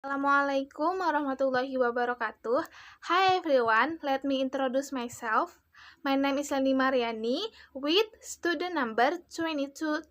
Assalamualaikum warahmatullahi wabarakatuh. Hi everyone, let me introduce myself. My name is Lani Mariani with student number 221213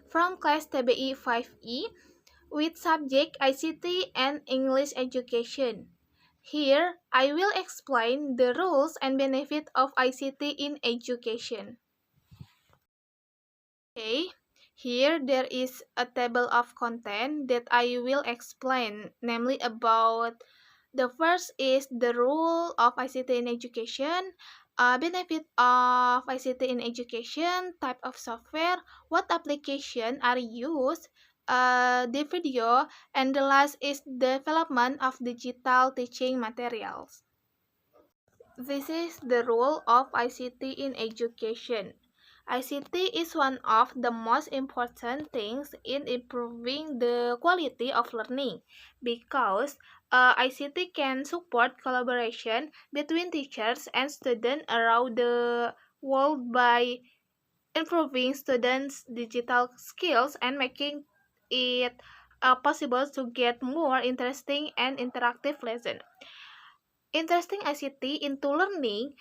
from class TBI 5E with subject ICT and English education. Here, I will explain the rules and benefit of ICT in education. Okay, here there is a table of content that I will explain, namely about the first is the rule of ICT in education, benefit of ICT in education, type of software, what application are used, the video, and the last is development of digital teaching materials. This is the role of ICT in education. ICT is one of the most important things in improving the quality of learning because ICT can support collaboration between teachers and students around the world by improving students' digital skills and making it possible to get more interesting and interactive lessons. Interesting ICT into learning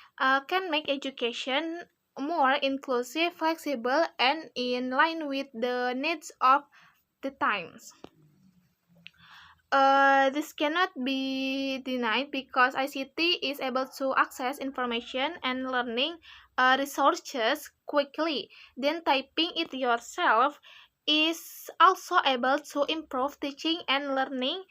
can make education more inclusive, flexible, and in line with the needs of the times. This cannot be denied because ICT is able to access information and learning resources quickly. Then typing it yourself is also able to improve teaching and learning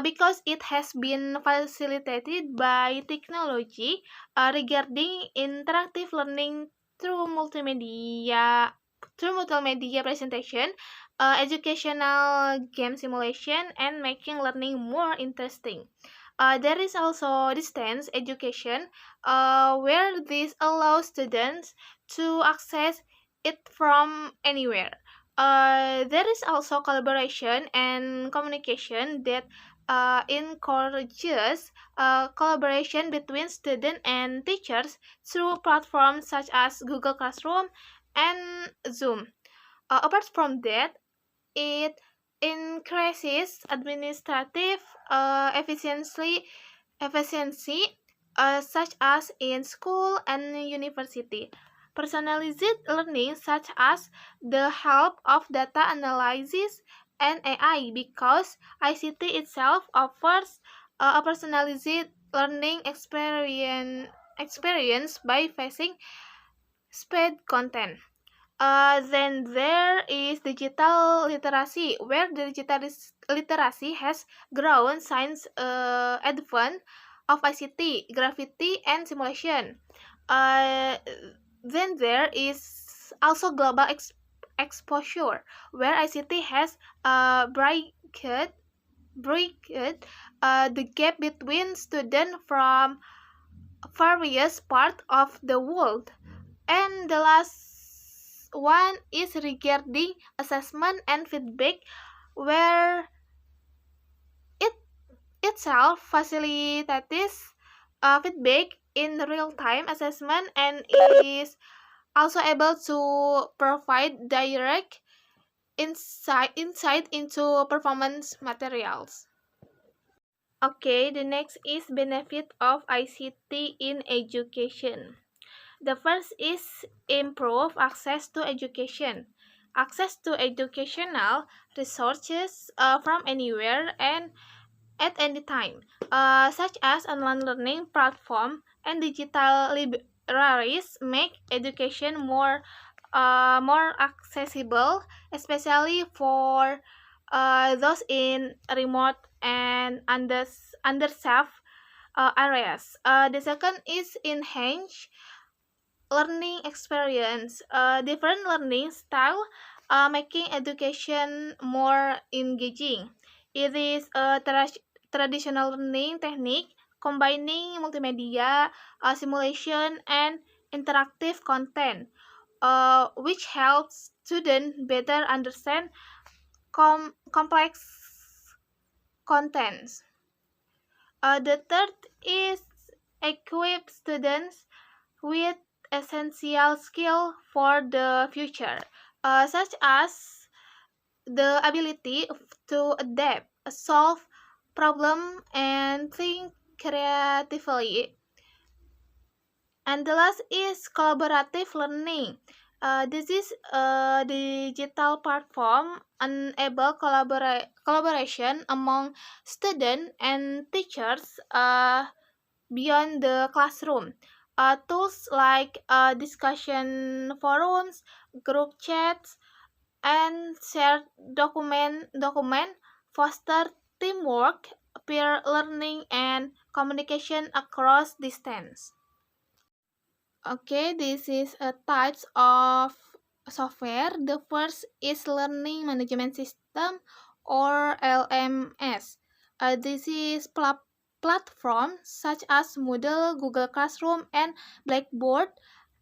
because it has been facilitated by technology regarding interactive learning through multimedia presentation, educational game simulation, and making learning more interesting. There is also distance education, where this allows students to access it from anywhere. There is also collaboration and communication that encourages collaboration between students and teachers through platforms such as Google Classroom and Zoom. Apart from that, it increases administrative efficiency, such as in school and university. Personalized learning, such as the help of data analysis and AI, because ICT itself offers a personalized learning experience by facing speed content. Then there is digital literacy, where the literacy has grown since advent of ICT, graffiti, and simulation. Uh, then there is also global exposure, where ICT has breaked the gap between students from various parts of the world. And the last one is regarding assessment and feedback, where it itself facilitates feedback in real-time assessment and is also able to provide direct insight into performance materials. Okay, the next is benefit of ICT in education. The first is improve access to education. Access to educational resources from anywhere and at any time, such as online learning platform and digital libraries, make education more accessible, especially for those in remote and underserved areas. The second is enhance learning experience, different learning style, making education more engaging. It is a traditional learning technique combining multimedia, simulation, and interactive content, which helps students better understand complex contents. The third is equip students with essential skill for the future, such as the ability to adapt, solve problem, and think creatively. And the last is collaborative learning. This is a digital platform enable collaboration among students and teachers beyond the classroom. Tools like discussion forums, group chats, and shared document foster teamwork, peer learning, and communication across distance. Okay, this is a types of software. The first is Learning Management System or LMS. This is platform such as Moodle, Google Classroom, and Blackboard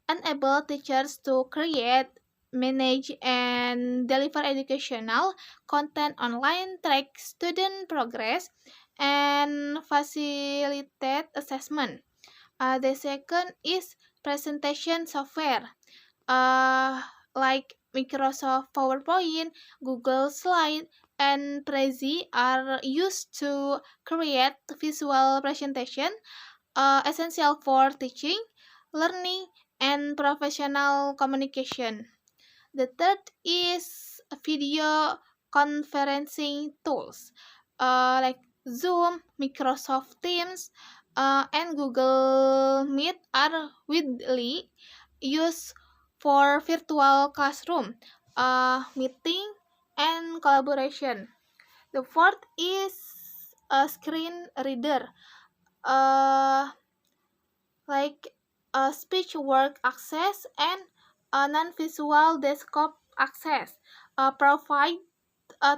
enable teachers to create, manage, and deliver educational content online, track student progress, and facilitate assessment. The second is presentation software, uh, like Microsoft PowerPoint, Google Slide, and Prezi are used to create visual presentation, essential for teaching, learning, and professional communication. The third is video conferencing tools, like Zoom, Microsoft Teams, and Google Meet are widely used for virtual classroom, meeting, and collaboration. The fourth is a screen reader, uh, like speech work access and non-visual desktop access, provide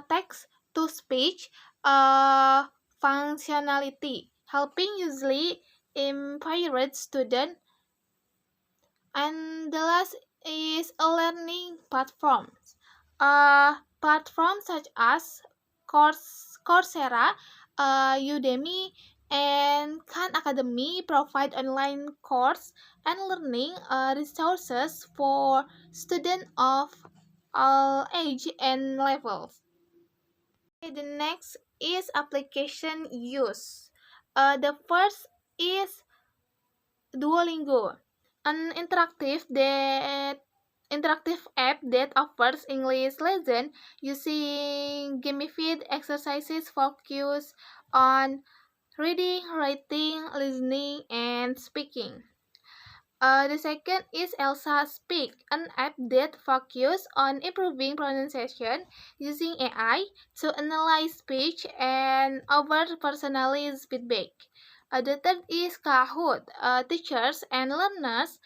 text to speech uh, functionality, helping usually impaired student. And the last is a learning platforms. Platforms such as Coursera, Udemy, and Khan Academy provide online course and learning resources for students of all age and levels. Okay, the next is application use. The first is Duolingo, an interactive app that offers English lesson using gamified exercises focused on reading, writing, listening, and speaking. The second is Elsa Speak, an app that focuses on improving pronunciation using AI to analyze speech and offer personalized feedback. The third is Kahoot. Teachers and learners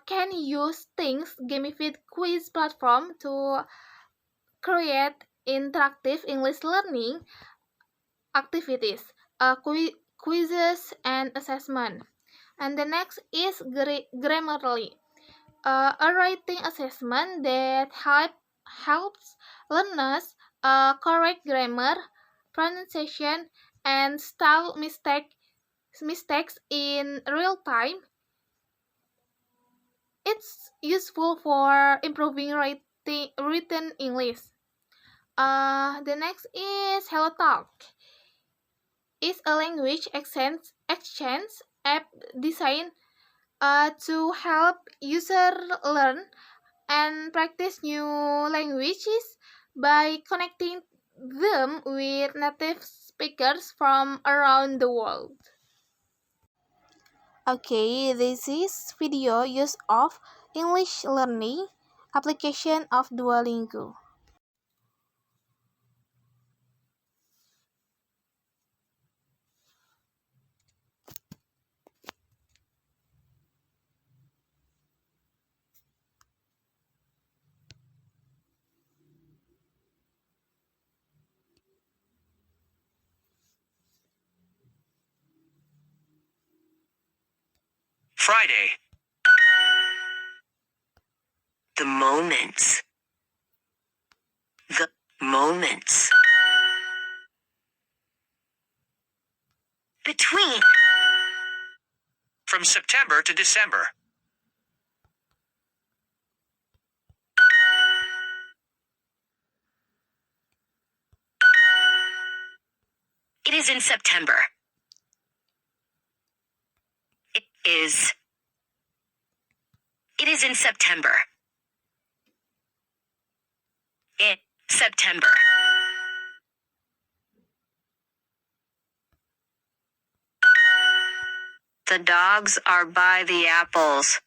can use Things gamified quiz platform to create interactive English learning activities, quizzes, and assessment. And the next is Grammarly, a writing assessment that helps learners correct grammar, pronunciation, and style mistakes in real time. It's useful for improving written English. The next is HelloTalk. It's a language exchange app designed to help users learn and practice new languages by connecting them with native speakers from around the world. Okay, this is video use of English learning application of Duolingo. Friday. The moments. The moments. Between. From September to December. It is in September. It is. It is in September. In September. The dogs are by the apples.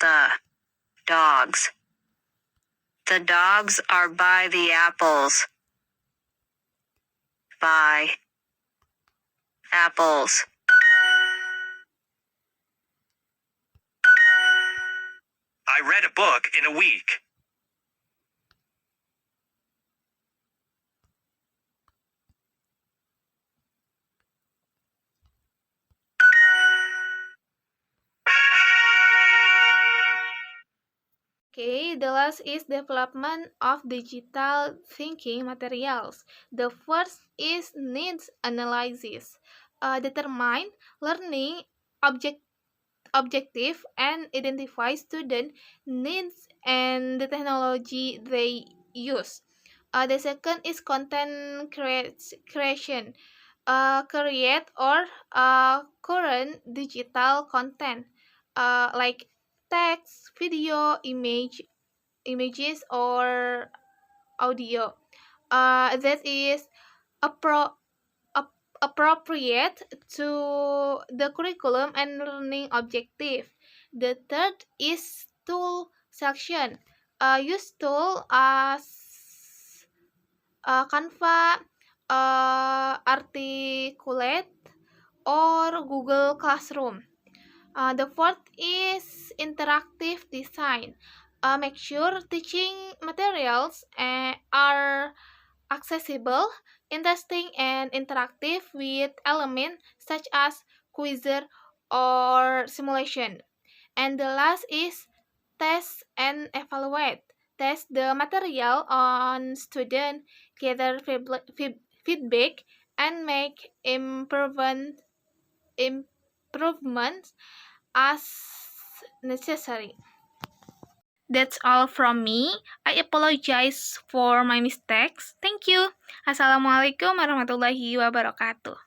The dogs. The dogs are by the apples. By apples. I read a book in a week. Okay, the last is development of digital thinking materials. The first is needs analysis. Determine learning objective and identify student needs and the technology they use. The second is content creation. Create or current digital content like text, video, images, or audio. That is appro- appropriate to the curriculum and learning objective. The third is tool section. Use tool as Canva, Articulate, or Google Classroom. The fourth is interactive design. Make sure teaching materials are accessible, interesting, and interactive with elements such as quizzes or simulation. And the last is test and evaluate. Test the material on student, gather feedback, and make improvements as necessary. That's all from me. I apologize for my mistakes. Thank you. Assalamualaikum warahmatullahi wabarakatuh.